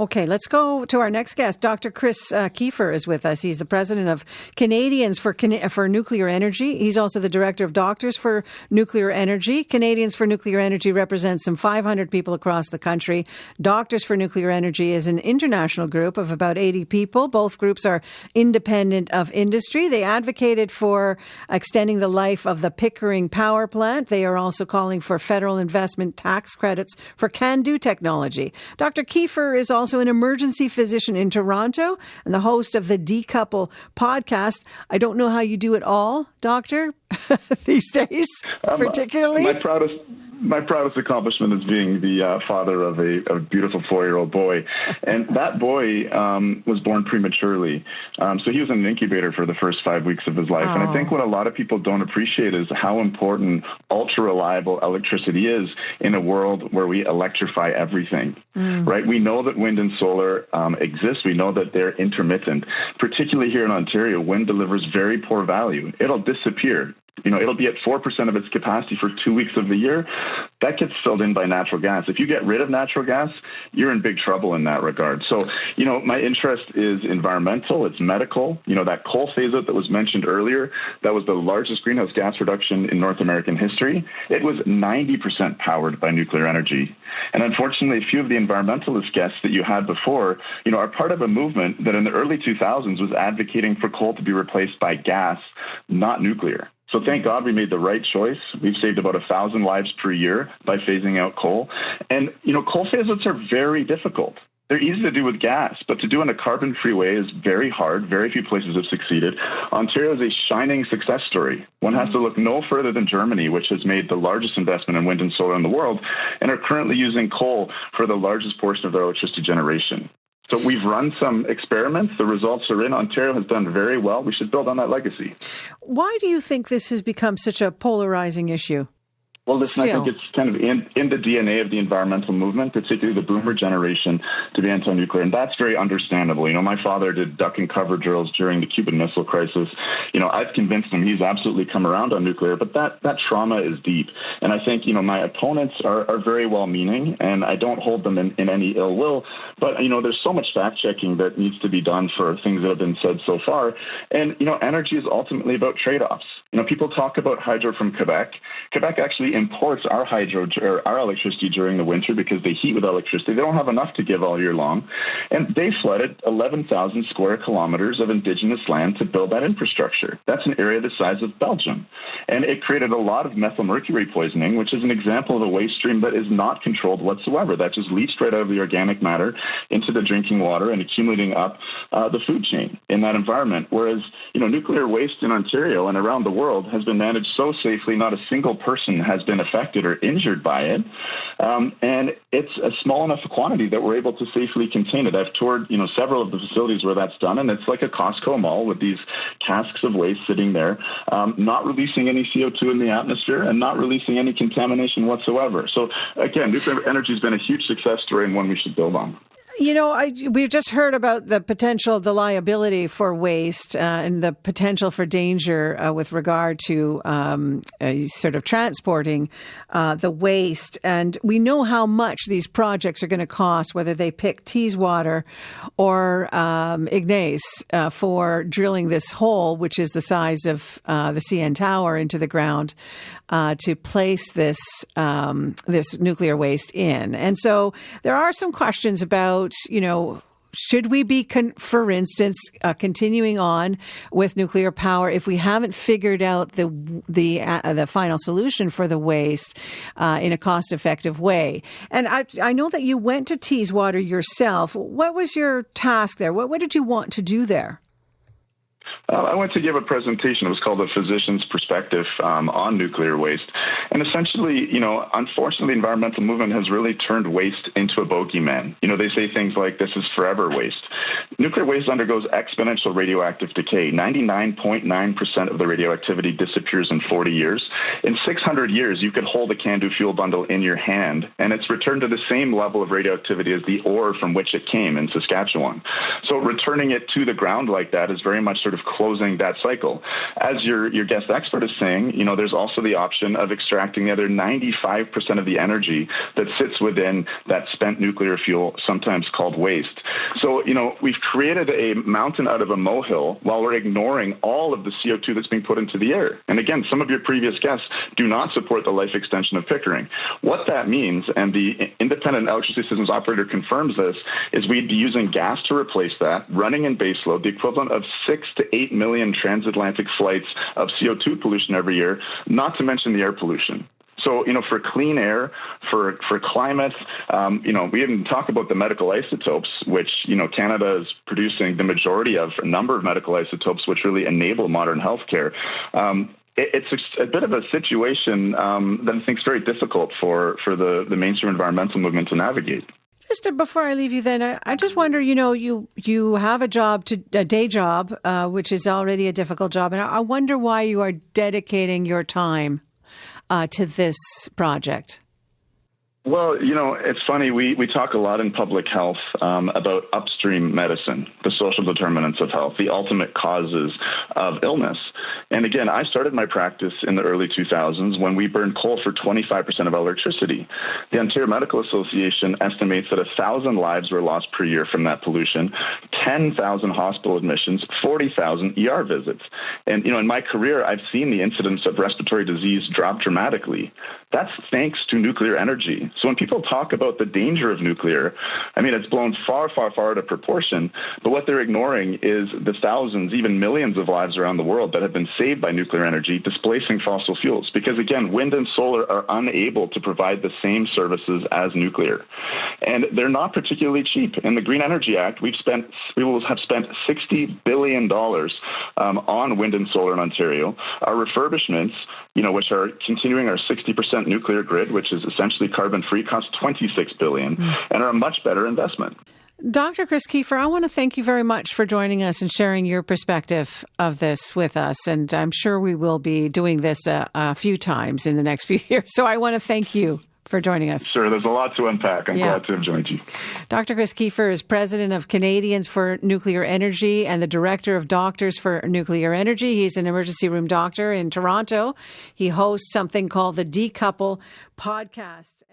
Okay, let's go to our next guest. Dr. Chris Keefer is with us. He's the president of Canadians for Nuclear Energy. He's also the director of Doctors for Nuclear Energy. Canadians for Nuclear Energy represents some 500 people across the country. Doctors for Nuclear Energy is an international group of about 80 people. Both groups are independent of industry. They advocated for extending the life of the Pickering power plant. They are also calling for federal investment tax credits for can-do technology. Dr. Keefer is also an emergency physician in Toronto and the host of the Decouple podcast. I don't know how you do it all, doctor, these days, particularly. My proudest accomplishment is being the father of a beautiful 4-year-old boy. And that boy was born prematurely. So he was in an incubator for the first 5 weeks of his life. And I think what a lot of people don't appreciate is how important ultra-reliable electricity is in a world where we electrify everything, right? We know that wind and solar exist. We know that they're intermittent. Particularly here in Ontario, wind delivers very poor value. It'll disappear. It'll be at 4% of its capacity for 2 weeks of the year. That gets filled in by natural gas. If you get rid of natural gas, you're in big trouble in that regard. So, my interest is environmental, it's medical. That coal phase out that was mentioned earlier, that was the largest greenhouse gas reduction in North American history. It was 90% powered by nuclear energy. And unfortunately, a few of the environmentalist guests that you had before, are part of a movement that in the early 2000s was advocating for coal to be replaced by gas, not nuclear. So thank God we made the right choice. We've saved about 1,000 lives per year by phasing out coal. And, coal phase-outs are very difficult. They're easy to do with gas, but to do in a carbon-free way is very hard. Very few places have succeeded. Ontario is a shining success story. One has to look no further than Germany, which has made the largest investment in wind and solar in the world and are currently using coal for the largest portion of their electricity generation. So we've run some experiments. The results are in. Ontario has done very well. We should build on that legacy. Why do you think this has become such a polarizing issue? Well, listen, I think it's kind of in the DNA of the environmental movement, particularly the boomer generation, to be anti-nuclear. And that's very understandable. My father did duck and cover drills during the Cuban Missile Crisis. I've convinced him he's absolutely come around on nuclear, but that trauma is deep. And I think, my opponents are very well-meaning, and I don't hold them in any ill will. But, there's so much fact-checking that needs to be done for things that have been said so far. And, energy is ultimately about trade-offs. People talk about hydro from Quebec. Quebec actually imports our hydro or our electricity during the winter because they heat with electricity. They don't have enough to give all year long. And they flooded 11,000 square kilometers of indigenous land to build that infrastructure. That's an area the size of Belgium. And it created a lot of methylmercury poisoning, which is an example of a waste stream that is not controlled whatsoever. That just leached right out of the organic matter into the drinking water and accumulating up the food chain in that environment. Whereas, nuclear waste in Ontario and around the world has been managed so safely, not a single person has been affected or injured by it. And it's a small enough quantity that we're able to safely contain it. I've toured, several of the facilities where that's done, and it's like a Costco mall with these casks of waste sitting there, not releasing any CO2 in the atmosphere and not releasing any contamination whatsoever. So again, nuclear energy has been a huge success story and one we should build on. We've just heard about the liability for waste and the potential for danger with regard to sort of transporting the waste. And we know how much these projects are going to cost, whether they pick Teeswater or Ignace for drilling this hole, which is the size of the CN Tower, into the ground to place this nuclear waste in. And so there are some questions about, should we be, for instance, continuing on with nuclear power if we haven't figured out the final solution for the waste in a cost-effective way? And I know that you went to Teeswater yourself. What was your task there? What did you want to do there? I went to give a presentation. It was called A Physician's Perspective on Nuclear Waste. And essentially, unfortunately, the environmental movement has really turned waste into a bogeyman. They say things like, this is forever waste. Nuclear waste undergoes exponential radioactive decay. 99.9% of the radioactivity disappears in 40 years. In 600 years, you could hold a CANDU fuel bundle in your hand, and it's returned to the same level of radioactivity as the ore from which it came in Saskatchewan. So returning it to the ground like that is very much sort of closing that cycle. As your guest expert is saying, there's also the option of extracting the other 95% of the energy that sits within that spent nuclear fuel, sometimes called waste. So, we've created a mountain out of a molehill while we're ignoring all of the CO2 that's being put into the air. And again, some of your previous guests do not support the life extension of Pickering. What that means, and the Independent Electricity Systems Operator confirms this, is we'd be using gas to replace that, running in baseload, the equivalent of 6 to 8 million transatlantic flights of CO2 pollution every year, not to mention the air pollution. So, for clean air, for climate, we didn't talk about the medical isotopes, which, Canada is producing the majority of a number of medical isotopes, which really enable modern healthcare. It's a bit of a situation that I think is very difficult for the mainstream environmental movement to navigate. Just before I leave you then, I just wonder, you have a day job, which is already a difficult job. And I wonder why you are dedicating your time to this project. Well, it's funny. We talk a lot in public health about upstream medicine, the social determinants of health, the ultimate causes of illness. And again, I started my practice in the early 2000s when we burned coal for 25% of our electricity. The Ontario Medical Association estimates that 1,000 lives were lost per year from that pollution, 10,000 hospital admissions, 40,000 ER visits. And, in my career, I've seen the incidence of respiratory disease drop dramatically. That's thanks to nuclear energy. So when people talk about the danger of nuclear, it's blown far, far, far out of proportion. But what they're ignoring is the thousands, even millions of lives around the world that have been saved by nuclear energy, displacing fossil fuels. Because again, wind and solar are unable to provide the same services as nuclear. And they're not particularly cheap. In the Green Energy Act, we will have spent $60 billion on wind and solar in Ontario. Our refurbishments, which are continuing our 60% nuclear grid, which is essentially carbon-free, cost $26 billion and are a much better investment. Dr. Chris Keefer, I want to thank you very much for joining us and sharing your perspective of this with us. And I'm sure we will be doing this a few times in the next few years. So I want to thank you for joining us. Sure. There's a lot to unpack. I'm glad to have joined you. Dr. Chris Keefer is president of Canadians for Nuclear Energy and the director of Doctors for Nuclear Energy. He's an emergency room doctor in Toronto. He hosts something called the Decouple podcast.